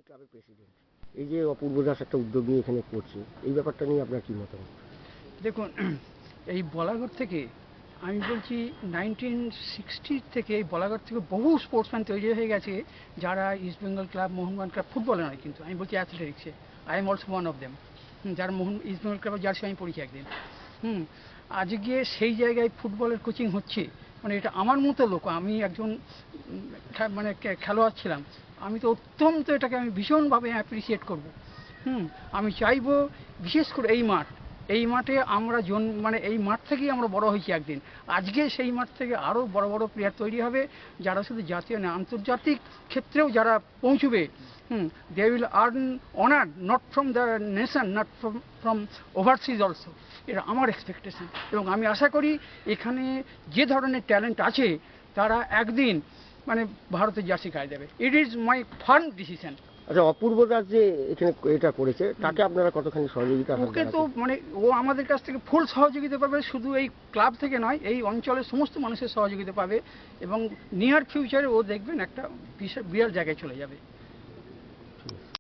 ক্লাবের প্রেসিডেন্ট, এই যে অপূর্ব দাস একটা উদ্যোগ নিয়ে এখানে করছে, এই ব্যাপারটা নিয়ে আপনার কি মতামত? দেখুন, এই বলাগড় থেকে আমি বলছি 1960 থেকে এই বলাগড় থেকে বহু স্পোর্টসম্যান তৈরি হয়ে গেছে, যারা East Bengal club, Mohun Bagan club, ফুটবলে নয় কিন্তু আমি বলছি অ্যাথলেটিক্সে, I am also one of them, যারা ইস্ট বেঙ্গল ক্লাবের জার্সি আমি পড়েছি একদিন। আজকে সেই জায়গায় ফুটবলের কোচিং হচ্ছে, মানে এটা আমার মতো লোক, আমি একজন মানে খেলোয়াড় ছিলাম, আমি তো অত্যন্ত এটাকে আমি ভীষণভাবে অ্যাপ্রিসিয়েট করব। আমি চাইবো বিশেষ করে এই মাঠে আমরা মানে এই মাঠ থেকেই আমরা বড় হয়েছি একদিন, আজকে সেই মাঠ থেকে আরও বড় বড় প্লেয়ার তৈরি হবে, যারা শুধু জাতীয় না আন্তর্জাতিক ক্ষেত্রেও যারা পৌঁছবে। They will earn honour not from the nation, not from overseas also, এটা আমার এক্সপেকটেশন। এবং আমি আশা করি এখানে যে ধরনের ট্যালেন্ট আছে তারা একদিন মানে ভারতের জার্সি গায়ে দেবে। It is my farm decision. আচ্ছা, অপূর্ব দাস যে এখানে এটা করেছে, তাকে আপনারা কতখানি সহযোগিতা? ওকে তো মানে ও আমাদের কাছ থেকে ফুল সহযোগিতা পাবে, শুধু এই ক্লাব থেকে নয়, এই অঞ্চলের সমস্ত মানুষের সহযোগিতা পাবে, এবং নিয়ার ফিউচারে ও দেখবেন একটা বিরাট জায়গায় চলে যাবে।